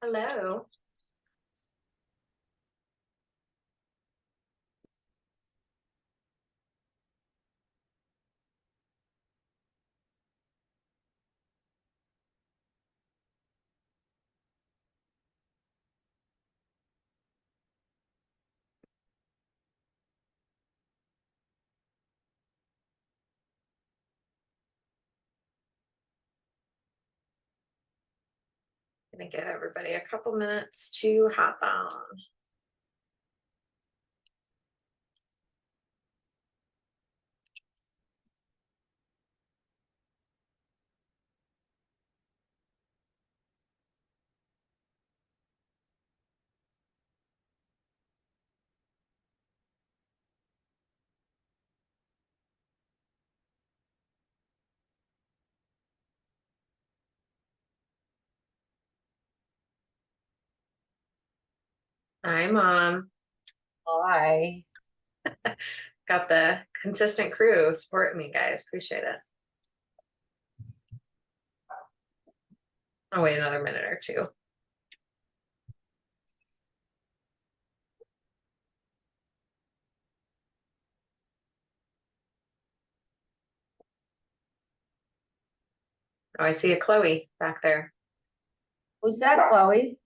Hello. Gonna give everybody a couple minutes to hop on. Hi, Mom. Hi. Got the consistent crew supporting me, guys. Appreciate it. I'll wait another minute or two. Oh, I see a Chloe back there. Who's that, Chloe?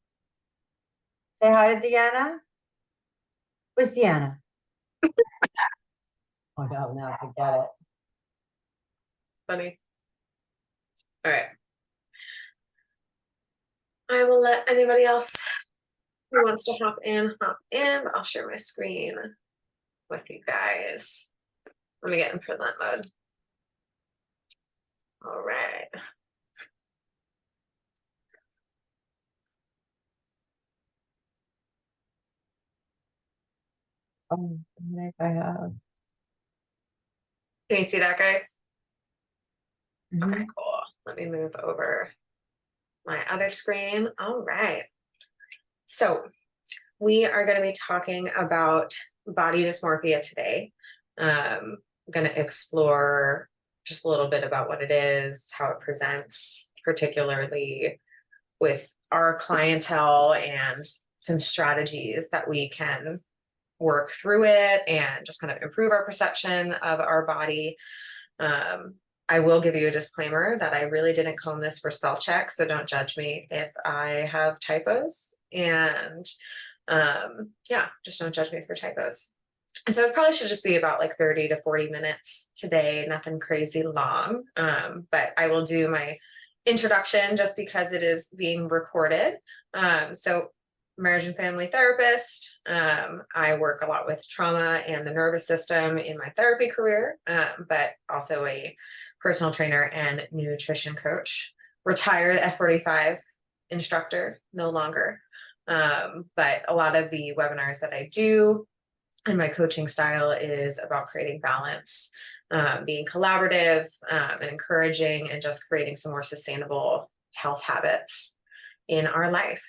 Say hi to Deanna. Where's Deanna? Oh, no, forget it. Funny. All right. I will let anybody else who wants to hop in, hop in. I'll share my screen with you guys. Let me get in present mode. All right. I have. Can you see that, guys? Okay, Mhm. cool. Let me move over my other screen. All right. So we are going to be talking about body dysmorphia today. I'm going to explore just a little bit about what it is, how it presents, particularly with our clientele, and some strategies that we can work through it and just kind of improve our perception of our body. I will give you a disclaimer that I really didn't comb this for spell check, so don't judge me if I have typos. And yeah, just don't judge me for typos. And so it probably should just be about like 30 to 40 minutes today, nothing crazy long. But I will do my introduction just because it is being recorded. So marriage and family therapist. I work a lot with trauma and the nervous system in my therapy career, but also a personal trainer and nutrition coach. Retired at 45 instructor, no longer. But a lot of the webinars that I do and my coaching style is about creating balance, being collaborative, and encouraging, and just creating some more sustainable health habits in our life.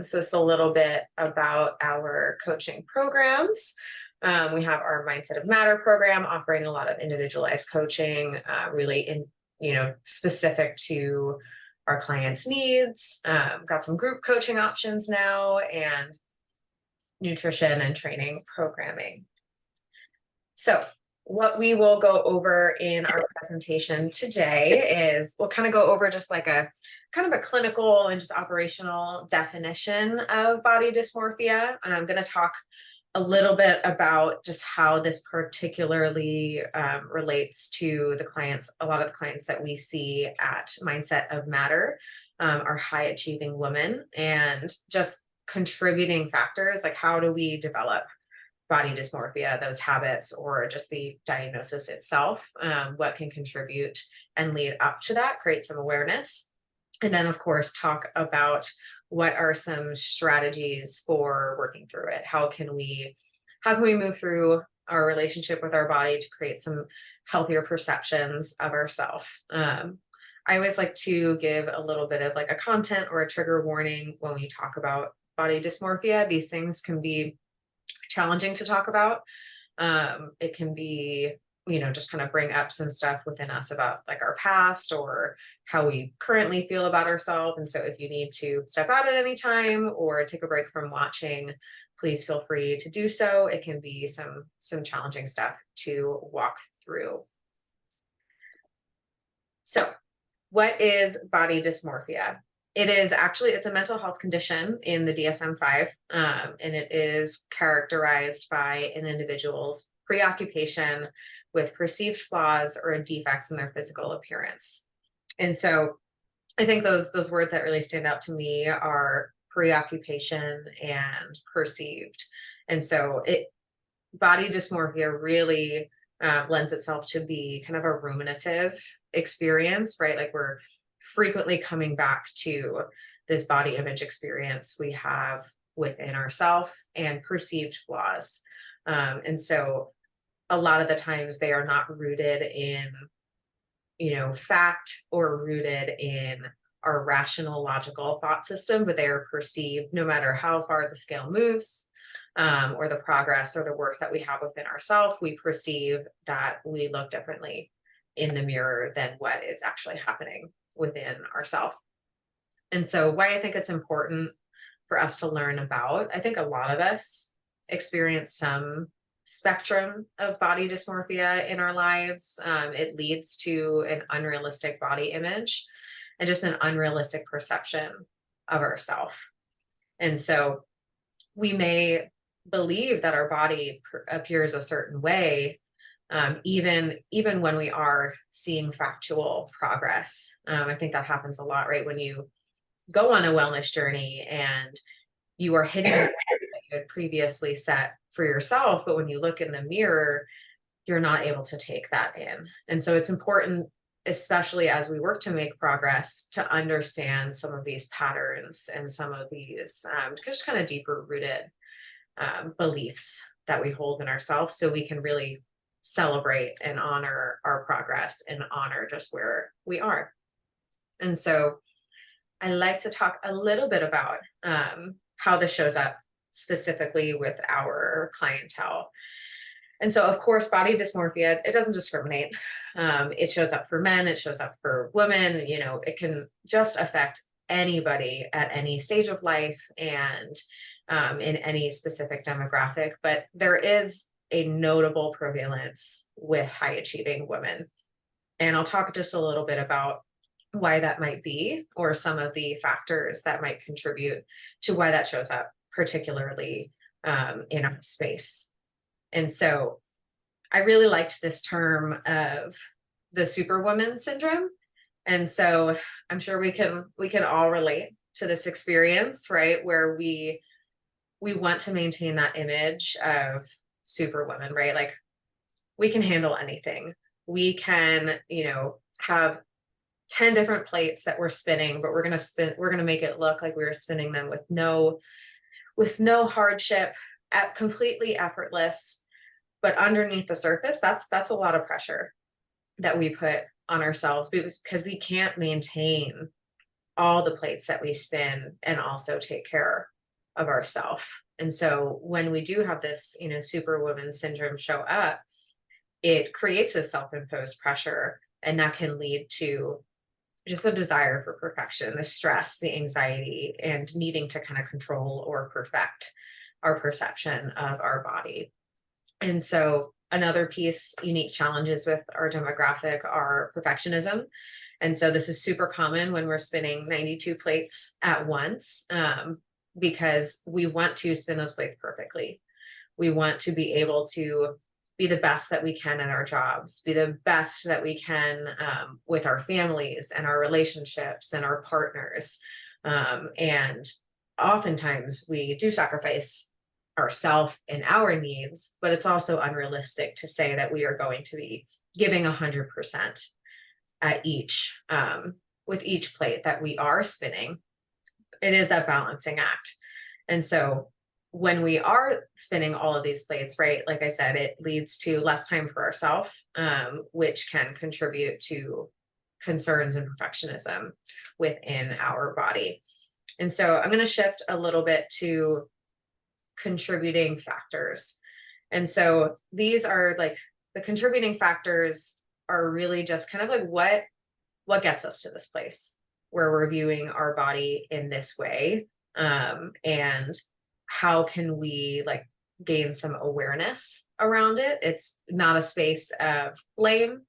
So it's a little bit about our coaching programs. We have our Mindset of Matter program offering a lot of individualized coaching, really specific to our clients' needs. Got some group coaching options now, and nutrition and training programming. So what we will go over in our presentation today is we'll kind of go over just like a kind of a clinical and just operational definition of body dysmorphia. And I'm going to talk a little bit about just how this particularly relates to the clients. A lot of the clients that we see at Mindset of Matter are high achieving women, and just contributing factors like how do we develop body dysmorphia, those habits, or just the diagnosis itself, what can contribute and lead up to that, create some awareness. And then, of course, talk about what are some strategies for working through it. How can we move through our relationship with our body to create some healthier perceptions of ourselves? I always like to give a little bit of like a content or a trigger warning when we talk about body dysmorphia. These things can be challenging to talk about. It can be just kind of bring up some stuff within us about like our past or how we currently feel about ourselves. And so if you need to step out at any time or take a break from watching, please feel free to do so. It can be some challenging stuff to walk through. So what is body dysmorphia? It's a mental health condition in the DSM-5, and it is characterized by an individual's preoccupation with perceived flaws or defects in their physical appearance. And so I think those words that really stand out to me are preoccupation and perceived. And so body dysmorphia really lends itself to be kind of a ruminative experience, right? Like we're frequently coming back to this body image experience we have within ourselves and perceived flaws. And so a lot of the times they are not rooted in, fact or rooted in our rational, logical thought system, but they are perceived no matter how far the scale moves, or the progress or the work that we have within ourselves, we perceive that we look differently in the mirror than what is actually happening within ourselves. And so why I think it's important for us to learn about, I think a lot of us experience some spectrum of body dysmorphia in our lives. It leads to an unrealistic body image and just an unrealistic perception of ourselves. And so we may believe that our body appears a certain way, even when we are seeing factual progress. I think that happens a lot, right? When you go on a wellness journey and you are hitting the goals that you had previously set for yourself, but when you look in the mirror, you're not able to take that in. And so it's important, especially as we work to make progress, to understand some of these patterns and some of these just kind of deeper rooted beliefs that we hold in ourselves, so we can really celebrate and honor our progress and honor just where we are. And so I like to talk a little bit about how this shows up specifically with our clientele. And so, of course, body dysmorphia, it doesn't discriminate. It shows up for men, it shows up for women, it can just affect anybody at any stage of life and in any specific demographic. But there is a notable prevalence with high achieving women. And I'll talk just a little bit about why that might be, or some of the factors that might contribute to why that shows up, particularly in our space. And so I really liked this term of the superwoman syndrome. And so I'm sure we can all relate to this experience, right? Where we want to maintain that image of superwoman, right? Like we can handle anything. We can, have 10 different plates that we're spinning, but we're going to make it look like we were spinning them with no hardship, completely effortless. But underneath the surface, that's a lot of pressure that we put on ourselves, because we can't maintain all the plates that we spin and also take care of ourselves. And so when we do have this, superwoman syndrome show up, it creates a self-imposed pressure, and that can lead to just the desire for perfection, the stress, the anxiety, and needing to kind of control or perfect our perception of our body. And so another piece, unique challenges with our demographic are perfectionism. And so this is super common when we're spinning 92 plates at once, because we want to spin those plates perfectly. We want to be able to be the best that we can in our jobs, be the best that we can with our families and our relationships and our partners. And oftentimes we do sacrifice ourselves and our needs, but it's also unrealistic to say that we are going to be giving 100% at each, with each plate that we are spinning. It is that balancing act. And so when we are spinning all of these plates, right, like I said, it leads to less time for ourselves, which can contribute to concerns and perfectionism within our body. And so I'm going to shift a little bit to contributing factors. And so these are like the contributing factors are really just kind of like what gets us to this place where we're viewing our body in this way, and how can we like gain some awareness around it. It's not a space of blame,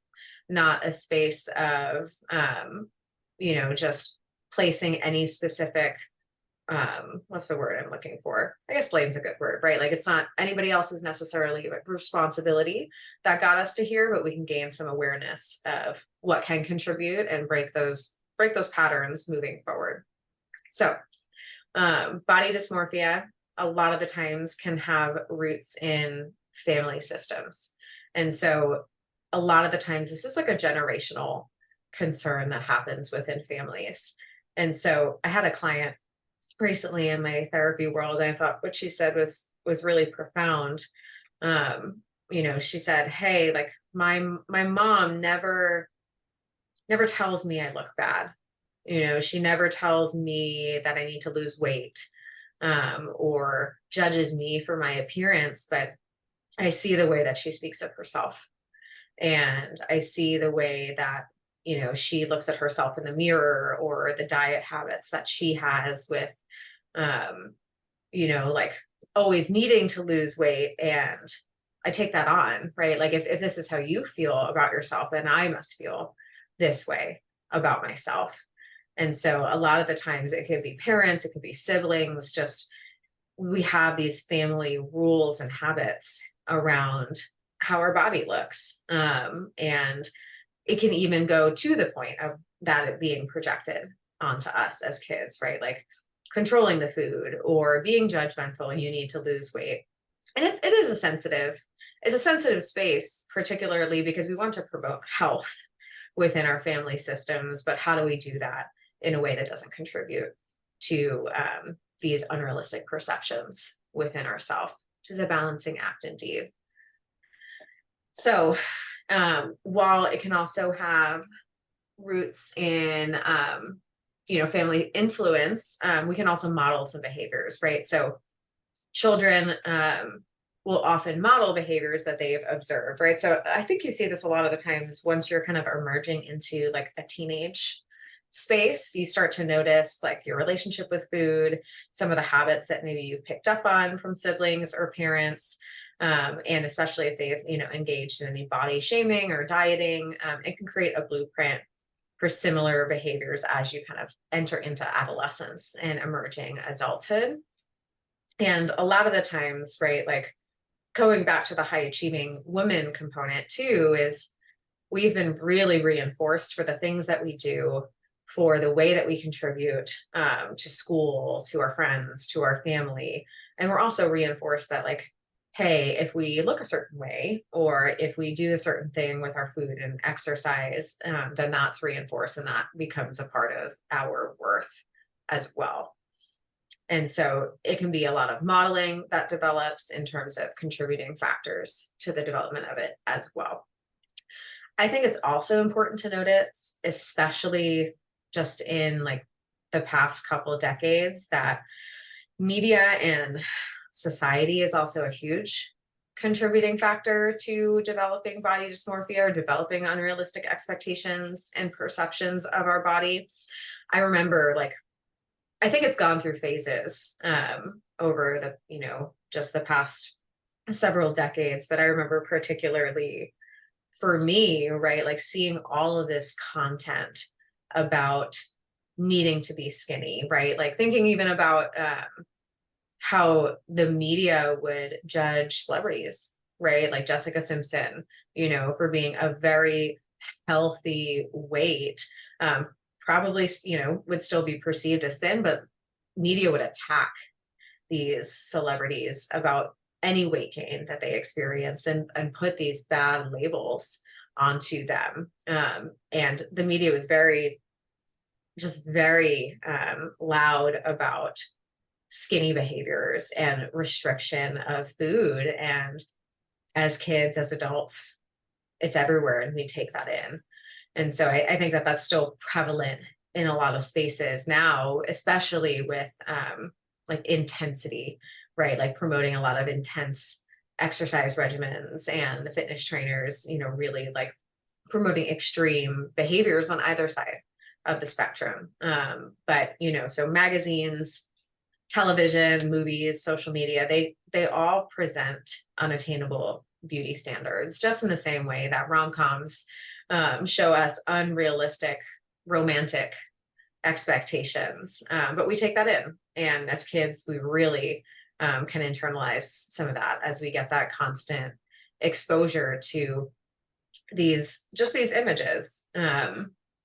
not a space of just placing any specific what's the word I'm looking for? I guess blame's a good word, right? Like it's not anybody else's necessarily like responsibility that got us to here, but we can gain some awareness of what can contribute and break those patterns moving forward. So body dysmorphia a lot of the times can have roots in family systems. And so a lot of the times this is like a generational concern that happens within families. And so I had a client recently in my therapy world, and I thought what she said was really profound. She said, hey, like my mom never tells me I look bad. She never tells me that I need to lose weight, or judges me for my appearance, but I see the way that she speaks of herself. And I see the way that, she looks at herself in the mirror, or the diet habits that she has with, like always needing to lose weight. And I take that on, right? Like if this is how you feel about yourself, then I must feel this way about myself. And so a lot of the times it could be parents, it could be siblings, just we have these family rules and habits around how our body looks. And it can even go to the point of that it being projected onto us as kids, right? Like controlling the food or being judgmental and you need to lose weight. And it is it's a sensitive space, particularly because we want to promote health within our family systems. But how do we do that in a way that doesn't contribute to these unrealistic perceptions within ourselves, which is a balancing act indeed. So while it can also have roots in, family influence, we can also model some behaviors, right? So children will often model behaviors that they've observed, right? So I think you see this a lot of the times once you're kind of emerging into like a teenage space, you start to notice like your relationship with food, some of the habits that maybe you've picked up on from siblings or parents. And especially if they've, engaged in any body shaming or dieting, it can create a blueprint for similar behaviors as you kind of enter into adolescence and emerging adulthood. And a lot of the times, right, like going back to the high achieving woman component too, is we've been really reinforced for the things that we do, for the way that we contribute to school, to our friends, to our family. And we're also reinforced that like, hey, if we look a certain way, or if we do a certain thing with our food and exercise, then that's reinforced and that becomes a part of our worth as well. And so it can be a lot of modeling that develops in terms of contributing factors to the development of it as well. I think it's also important to notice, especially just in like the past couple of decades, that media and society is also a huge contributing factor to developing body dysmorphia or developing unrealistic expectations and perceptions of our body. I remember I think it's gone through phases over the, just the past several decades, but I remember particularly for me, right, like seeing all of this content about needing to be skinny, right? Like thinking even about how the media would judge celebrities, right? Like Jessica Simpson, for being a very healthy weight, probably, would still be perceived as thin, but media would attack these celebrities about any weight gain that they experienced and put these bad labels onto them. And the media was very loud about skinny behaviors and restriction of food. And as kids, as adults, it's everywhere and we take that in. And so I think that that's still prevalent in a lot of spaces now, especially with like intensity, right? Like promoting a lot of intense exercise regimens and the fitness trainers, really like promoting extreme behaviors on either side of the spectrum. But so magazines, television, movies, social media, they all present unattainable beauty standards, just in the same way that rom-coms show us unrealistic romantic expectations. But we take that in, and as kids, we really can internalize some of that as we get that constant exposure to these images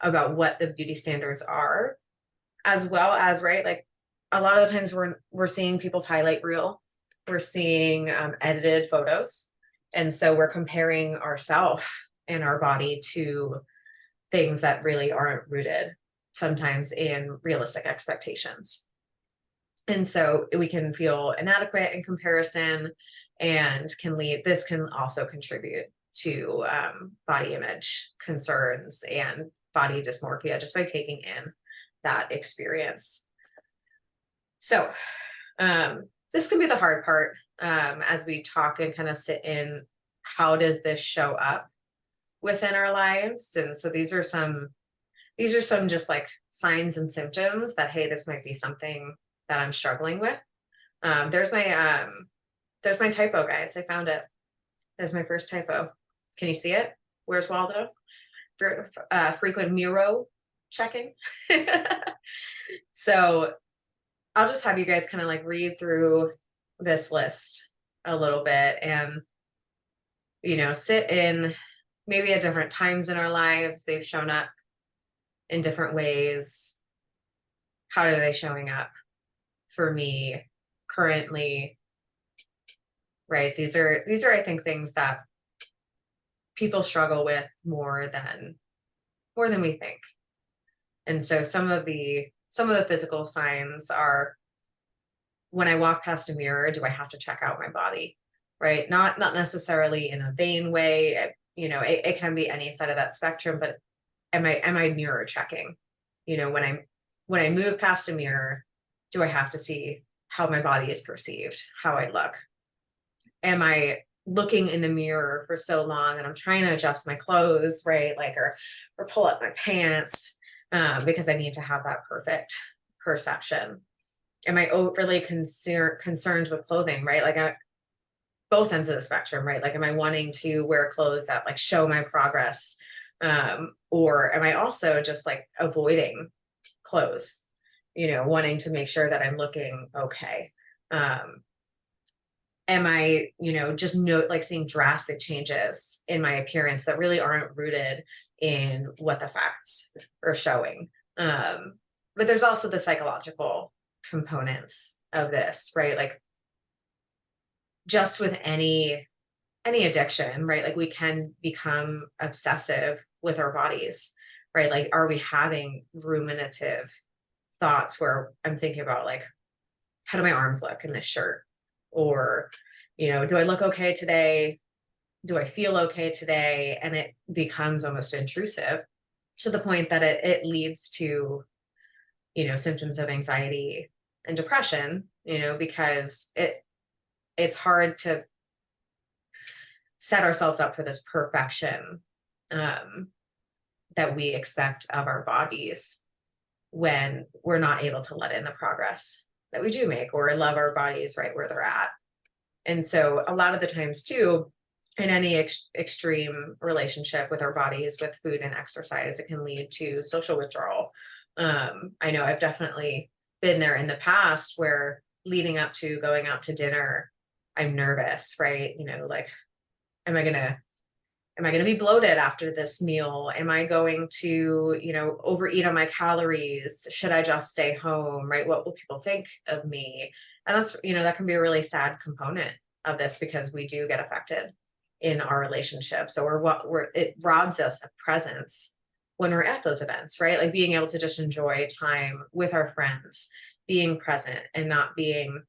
about what the beauty standards are, as well as, right, like a lot of the times we're seeing people's highlight reel, we're seeing edited photos, and so we're comparing ourselves and our body to things that really aren't rooted sometimes in realistic expectations. And so we can feel inadequate in comparison, and this can also contribute to body image concerns and body dysmorphia just by taking in that experience. So this can be the hard part as we talk and kind of sit in, how does this show up within our lives? And so these are some just like signs and symptoms that, hey, this might be something that I'm struggling with. There's my typo, guys. I found it. There's my first typo. Can you see it? Where's Waldo? Frequent mirror checking. So I'll just have you guys kind of like read through this list a little bit and, sit in maybe at different times in our lives. They've shown up in different ways. How are they showing up for me currently? Right. These are, I think, things that people struggle with more than we think. And so some of the physical signs are, when I walk past a mirror, do I have to check out my body? Right. Not necessarily in a vain way. It can be any side of that spectrum, but am I mirror checking? When I move past a mirror, do I have to see how my body is perceived, how I look? Am I looking in the mirror for so long and I'm trying to adjust my clothes, right? Like, or pull up my pants because I need to have that perfect perception? Am I overly concerned with clothing, right? Like, both ends of the spectrum, right? Like, am I wanting to wear clothes that like show my progress? Or am I also just like avoiding clothes, wanting to make sure that I'm looking okay? Am I, just like seeing drastic changes in my appearance that really aren't rooted in what the facts are showing? But there's also the psychological components of this, right? Like, just with any addiction, right? Like, we can become obsessive with our bodies, right? Like, are we having ruminative thoughts where I'm thinking about, like, how do my arms look in this shirt? Or, do I look okay today? Do I feel okay today? And it becomes almost intrusive to the point that it leads to, symptoms of anxiety and depression, because it's hard to set ourselves up for this perfection that we expect of our bodies when we're not able to let in the progress that we do make, or love our bodies right where they're at. And so a lot of the times too, in any extreme relationship with our bodies, with food and exercise, it can lead to social withdrawal. I know I've definitely been there in the past, where leading up to going out to dinner, I'm nervous, right? Like, am I gonna be bloated after this meal? Am I going to, overeat on my calories? Should I just stay home, right? What will people think of me? And that's, that can be a really sad component of this, because we do get affected in our relationships, or it robs us of presence when we're at those events, right? Like, being able to just enjoy time with our friends, being present and not being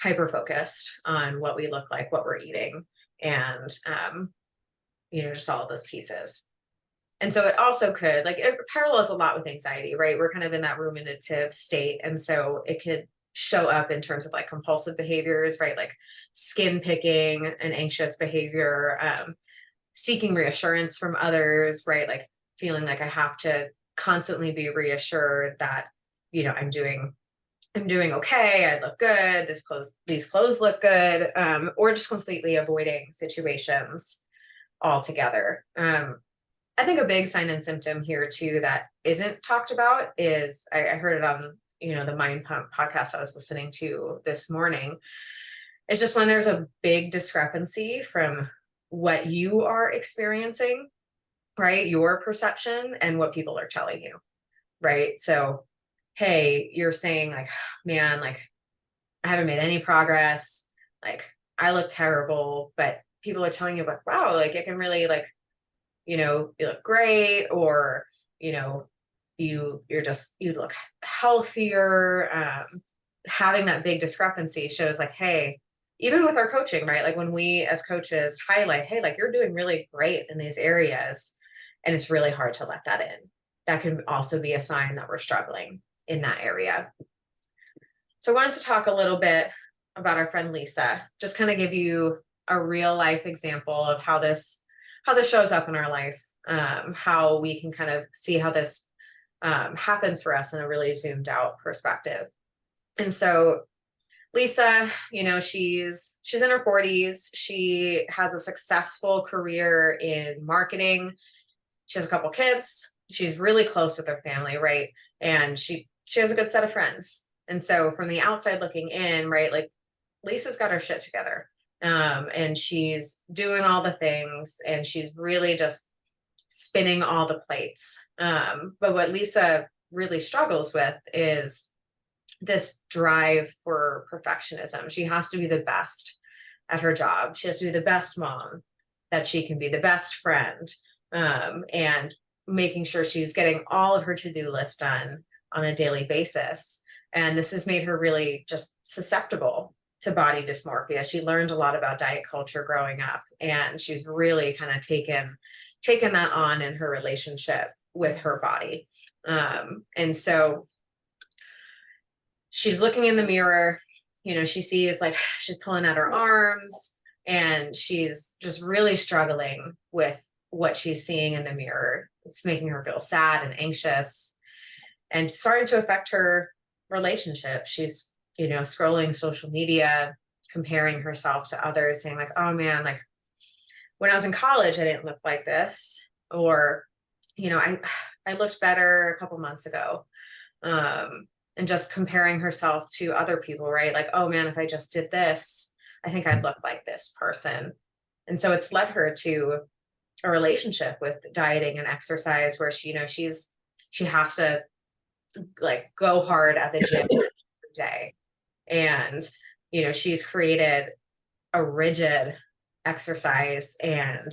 hyper focused on what we look like, what we're eating, and just all of those pieces. And so it also could, like, it parallels a lot with anxiety, right? We're kind of in that ruminative state. And so it could show up in terms of like compulsive behaviors, right? Like skin picking and anxious behavior, seeking reassurance from others, right? Like feeling like I have to constantly be reassured that, I'm doing okay. I look good. These clothes look good. Or just completely avoiding situations altogether. I think a big sign and symptom here too that isn't talked about is I heard it on, the Mind Pump podcast I was listening to this morning. It's just when there's a big discrepancy from what you are experiencing, right? Your perception and what people are telling you, right? So, hey, you're saying like, man, like I haven't made any progress. Like I look terrible, but people are telling you like, wow, like it can really like, you look great, or, you look healthier. Having that big discrepancy shows like, hey, even with our coaching, right? Like when we as coaches highlight, hey, like you're doing really great in these areas, and it's really hard to let that in. That can also be a sign that we're struggling in that area. So I wanted to talk a little bit about our friend Lisa, just kind of give you a real life example of how this shows up in our life, how we can kind of see how this happens for us in a really zoomed out perspective. And so Lisa, she's in her 40s. She has a successful career in marketing. She has a couple kids. She's really close with her family, right? And she has a good set of friends. And so from the outside looking in, right, like Lisa's got her shit together. And she's doing all the things, and she's really just spinning all the plates. But what Lisa really struggles with is this drive for perfectionism. She has to be the best at her job. She has to be the best mom that she can be, the best friend, and making sure she's getting all of her to-do list done on a daily basis. And this has made her really just susceptible to body dysmorphia. She learned a lot about diet culture growing up, and she's really kind of taken that on in her relationship with her body. And so she's looking in the mirror, she sees like she's pulling at her arms, and she's just really struggling with what she's seeing in the mirror. It's making her feel sad and anxious, and starting to affect her relationship. She's, scrolling social media, comparing herself to others, saying like, oh man, like when I was in college, I didn't look like this, or, I looked better a couple months ago. And just comparing herself to other people, right? Like, oh man, if I just did this, I think I'd look like this person. And so it's led her to a relationship with dieting and exercise where she has to like go hard at the gym every day. And, she's created a rigid exercise and,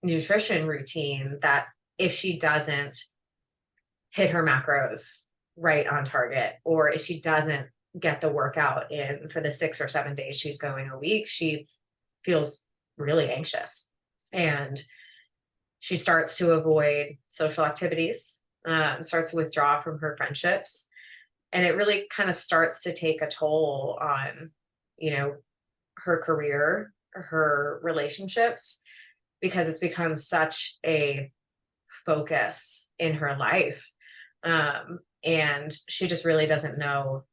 nutrition routine that if she doesn't hit her macros right on target, or if she doesn't get the workout in for the 6 or 7 days she's going a week, she feels really anxious, and she starts to avoid social activities, starts to withdraw from her friendships, and it really kind of starts to take a toll on, her career, her relationships, because it's become such a focus in her life. And she just really doesn't know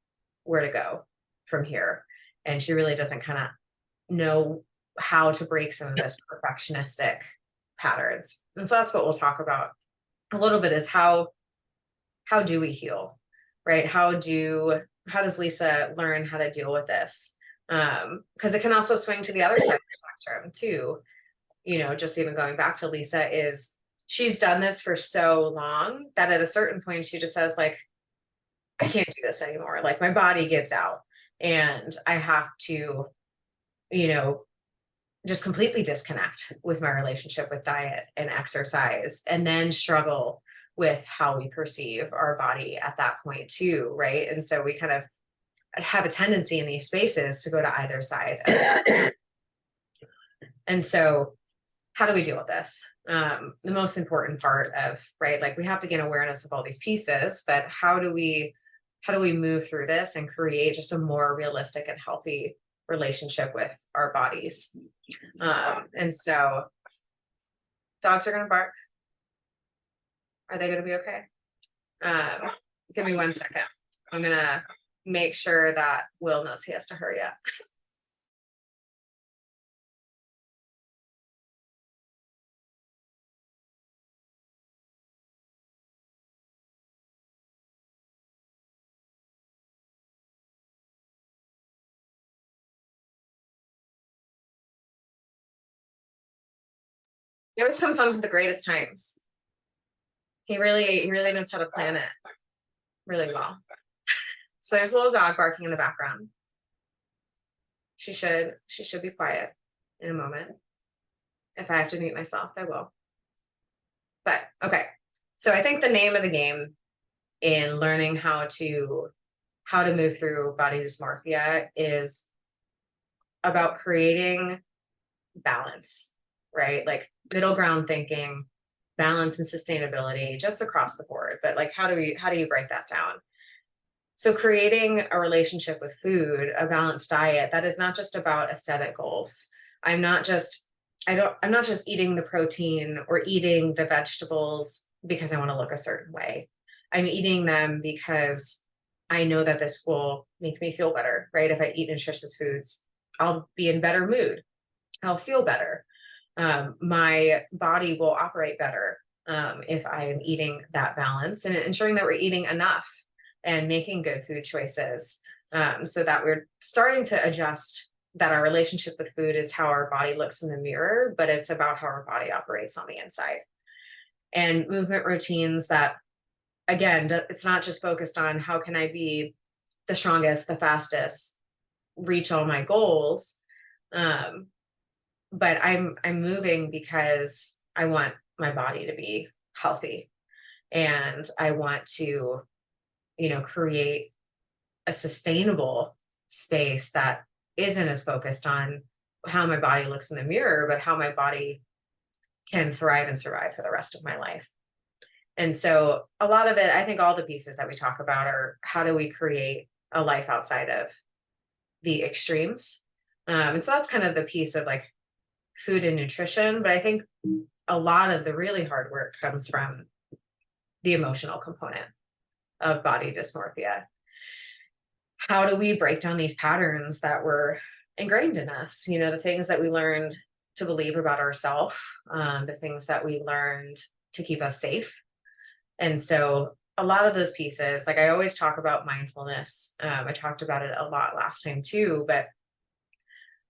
where to go from here. And she really doesn't kind of know how to break some of this perfectionistic patterns. And so that's what we'll talk about a little bit, is how do we heal, right? How does Lisa learn how to deal with this? Because it can also swing to the other side of the spectrum too. Just even going back to Lisa, is she's done this for so long that at a certain point she just says like, I can't do this anymore. Like my body gives out, and I have to, just completely disconnect with my relationship with diet and exercise, and then struggle with how we perceive our body at that point too, right? And so we kind of have a tendency in these spaces to go to either side of it. And so how do we deal with this? The most important part of, right, like we have to gain awareness of all these pieces, but how do we how do we move through this and create just a more realistic and healthy relationship with our bodies. And so dogs are going to bark. Are they going to be okay? Give me 1 second. I'm going to make sure that Will knows he has to hurry up. He always comes home at the greatest times. He really knows how to plan it really well. So there's a little dog barking in the background. She should be quiet in a moment. If I have to mute myself, I will. But okay. So I think the name of the game in learning how to move through body dysmorphia is about creating balance, right? Like middle ground thinking, balance and sustainability just across the board. But like how do you break that down? So creating a relationship with food, a balanced diet, that is not just about aesthetic goals. I'm not just eating the protein or eating the vegetables because I want to look a certain way. I'm eating them because I know that this will make me feel better, right? If I eat nutritious foods, I'll be in better mood. I'll feel better. My body will operate better if I am eating that balance, and ensuring that we're eating enough and making good food choices, so that we're starting to adjust that our relationship with food is how our body looks in the mirror, but it's about how our body operates on the inside. And movement routines that, again, it's not just focused on how can I be the strongest, the fastest, reach all my goals. But I'm moving because I want my body to be healthy, and I want to, create a sustainable space that isn't as focused on how my body looks in the mirror, but how my body can thrive and survive for the rest of my life. And so a lot of it, I think all the pieces that we talk about are how do we create a life outside of the extremes. And so that's kind of the piece of like food and nutrition. But I think a lot of the really hard work comes from the emotional component of body dysmorphia. How do we break down these patterns that were ingrained in us? The things that we learned to believe about ourselves, the things that we learned to keep us safe. And so a lot of those pieces, like I always talk about mindfulness. I talked about it a lot last time too, but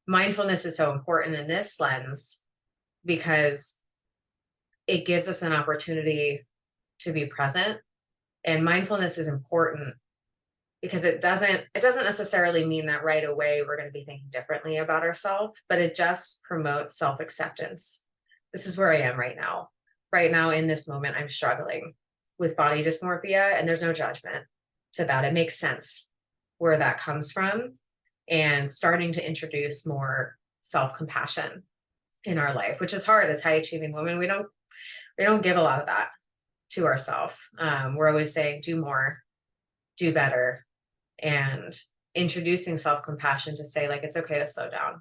mindfulness is so important in this lens because it gives us an opportunity to be present. And mindfulness is important because it doesn't necessarily mean that right away we're going to be thinking differently about ourselves, but it just promotes self-acceptance. This is where I am right now. Right now in this moment, I'm struggling with body dysmorphia, and there's no judgment to that. It makes sense where that comes from, and starting to introduce more self-compassion in our life, which is hard as high achieving women. We don't give a lot of that to ourselves. We're always saying do more, do better, and introducing self-compassion to say like it's okay to slow down.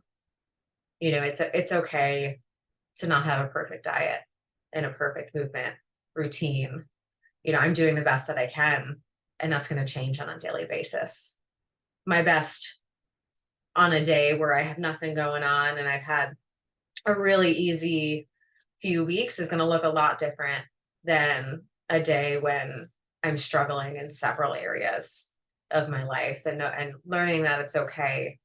It's okay to not have a perfect diet and a perfect movement routine. I'm doing the best that I can, and that's going to change on a daily basis. My best on a day where I have nothing going on and I've had a really easy few weeks is going to look a lot different than a day when I'm struggling in several areas of my life, and learning that it's okay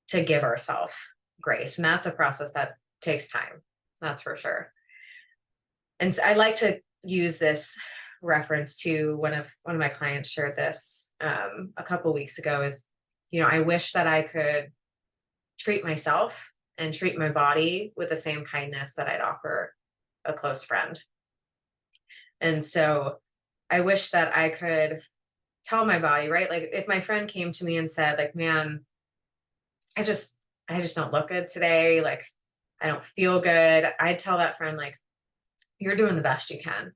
to give ourselves grace. And that's a process that takes time. That's for sure. And so I like to use this reference to one of my clients shared this a couple of weeks ago is, I wish that I could treat myself and treat my body with the same kindness that I'd offer a close friend. And so I wish that I could tell my body, right? Like if my friend came to me and said like, man, I just don't look good today. Like I don't feel good. I'd tell that friend like, you're doing the best you can,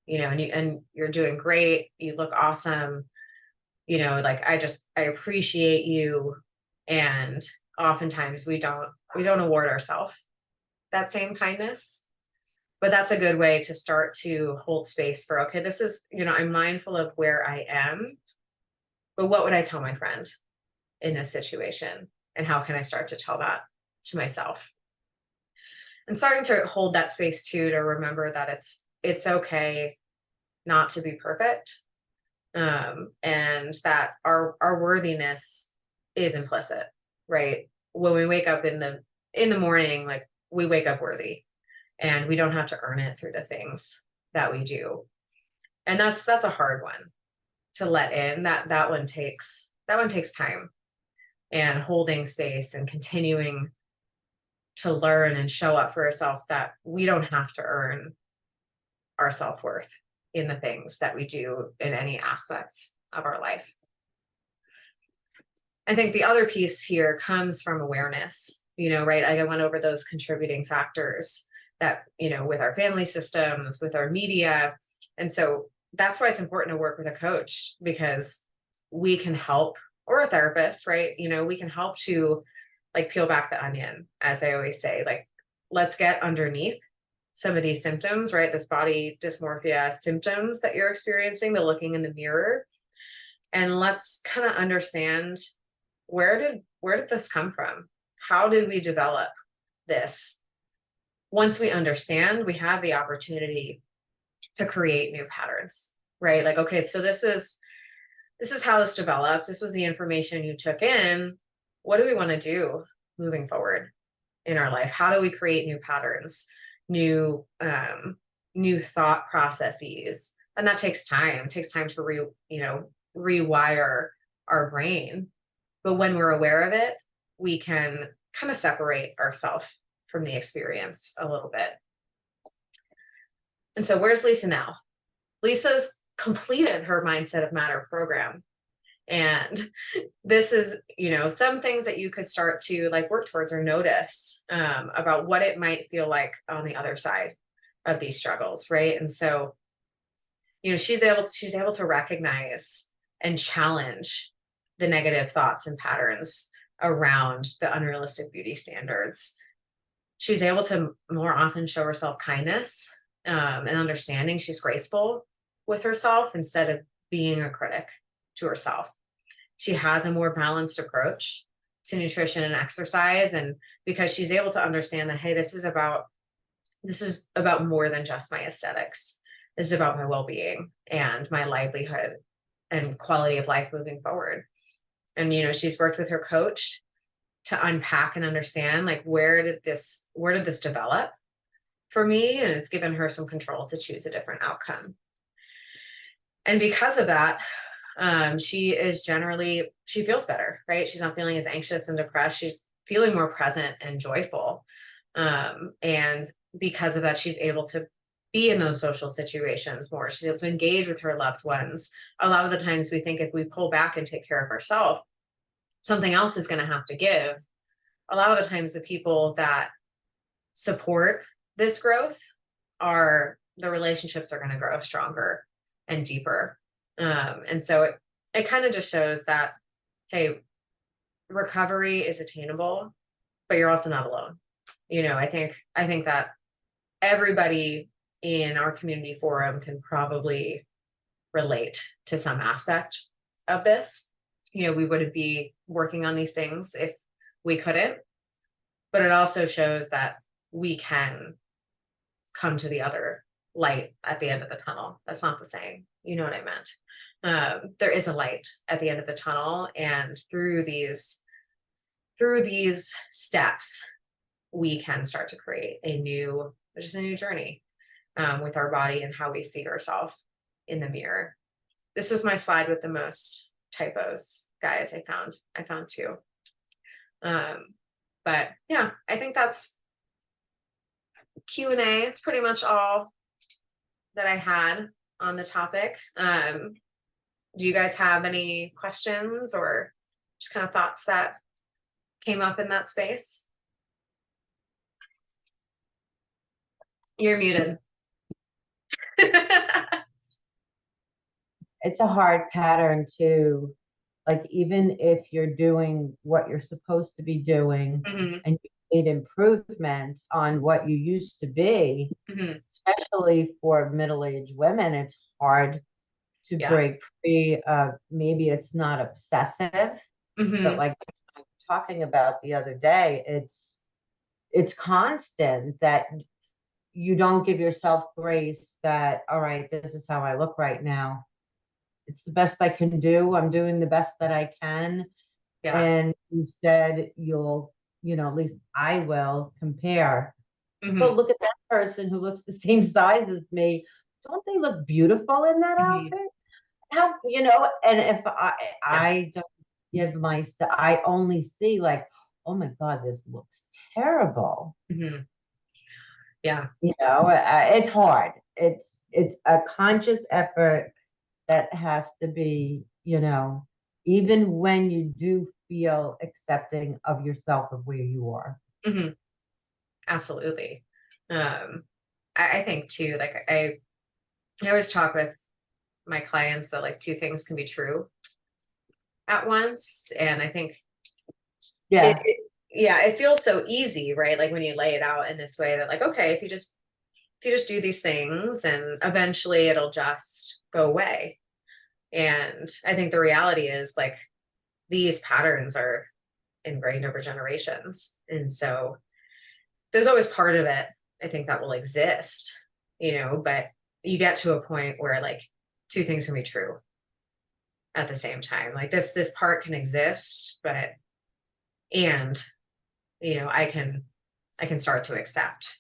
and you're doing great. You look awesome. like, I appreciate you. And oftentimes we don't award ourselves that same kindness. But that's a good way to start to hold space for, okay, this is, I'm mindful of where I am, but what would I tell my friend in this situation? And how can I start to tell that to myself? And starting to hold that space too, to remember that it's okay not to be perfect. And that our worthiness is implicit, right? When we wake up in the morning, like, we wake up worthy, and we don't have to earn it through the things that we do. And that's a hard one to let in. That one takes time, and holding space and continuing to learn and show up for yourself, that we don't have to earn our self-worth in the things that we do in any aspects of our life. I think the other piece here comes from awareness, right? I went over those contributing factors that, with our family systems, with our media. And so that's why it's important to work with a coach, because we can help, or a therapist, right? We can help to, like, peel back the onion, as I always say, like, let's get underneath some of these symptoms, right? This body dysmorphia symptoms that you're experiencing, the looking in the mirror. And let's kind of understand, where did this come from? How did we develop this? Once we understand, we have the opportunity to create new patterns, right? Like, okay, so this is how this develops. This was the information you took in. What do we want to do moving forward in our life? How do we create new patterns, new thought processes? And that takes time. It takes time to rewire our brain. But when we're aware of it, we can kind of separate ourselves from the experience a little bit. And so where's Lisa now? Lisa's completed her Mindset of Matter program. And this is, some things that you could start to, like, work towards or notice about what it might feel like on the other side of these struggles, right? And so, she's able to recognize and challenge the negative thoughts and patterns around the unrealistic beauty standards. She's able to more often show herself kindness and understanding. She's graceful with herself instead of being a critic to herself. She has a more balanced approach to nutrition and exercise. And because she's able to understand that, hey, this is about more than just my aesthetics. This is about my well-being and my livelihood and quality of life moving forward. And, she's worked with her coach to unpack and understand, like, where did this develop for me? And it's given her some control to choose a different outcome. And because of that, she feels better, right? She's not feeling as anxious and depressed. She's feeling more present and joyful. And because of that, she's able to be in those social situations more. She's able to engage with her loved ones. A lot of the times we think if we pull back and take care of ourselves, something else is going to have to give. A lot of the times the people that support this growth the relationships are going to grow stronger and deeper. And so it kind of just shows that, hey, recovery is attainable, but you're also not alone. I think that everybody in our community forum can probably relate to some aspect of this. We wouldn't be working on these things if we couldn't, but it also shows that we can come to the other light at the end of the tunnel. That's not the saying, you know what I meant. There is a light at the end of the tunnel, and through these steps, we can start to create a new journey with our body and how we see ourselves in the mirror. This was my slide with the most typos, guys. I found two. But yeah, I think that's Q&A. It's pretty much all that I had on the topic. Do you guys have any questions or just kind of thoughts that came up in that space? You're muted. It's a hard pattern to like, even if you're doing what you're supposed to be doing Mhm, and you made improvement on what you used to be, mhm. especially for middle-aged women, it's hard to Yeah. break free of, maybe it's not obsessive, but Mhm. like we were talking about the other day, it's constant that you don't give yourself grace that, all right, this is how I look right now. It's the best I can do. I'm doing the best that I can. Yeah. And instead you'll, at least I will compare. Mhm, Well, look at that person who looks the same size as me. Don't they look beautiful in that mhm. outfit? And if Yeah. I don't give myself, I only see like, oh my God, this looks terrible. Mhm. Yeah. It's hard. It's a conscious effort that has to be, even when you do feel accepting of yourself of where you are. Mhm. Absolutely. Um, I think too, like I always talk with my clients that like two things can be true at once. And I think Yeah. yeah, it feels so easy, right? Like when you lay it out in this way that like, okay, if you just do these things and eventually it'll just go away. And I think the reality is like these patterns are ingrained over generations. And so there's always part of it, I think, that will exist, but you get to a point where like two things can be true at the same time. Like this part can exist, but and I can start to accept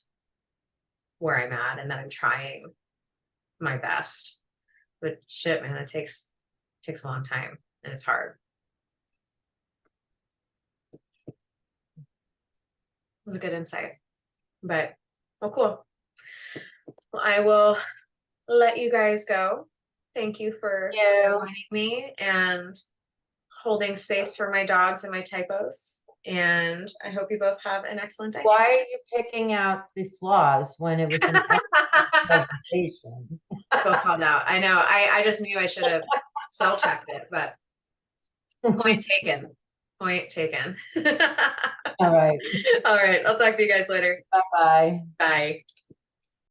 where I'm at and that I'm trying my best. But shit, man, it takes a long time and it's hard. It was a good insight. But well, cool. Well, I will let you guys go. Thank you for You. joining me and holding space for my dogs and my typos. And I hope you both have an excellent day. Why are you picking out the flaws when it was an excellent presentation? Feel called out. I know. I just knew I should have spell checked it, but point taken. Point taken. All right. All right. I'll talk to you guys later. Bye-bye. Bye.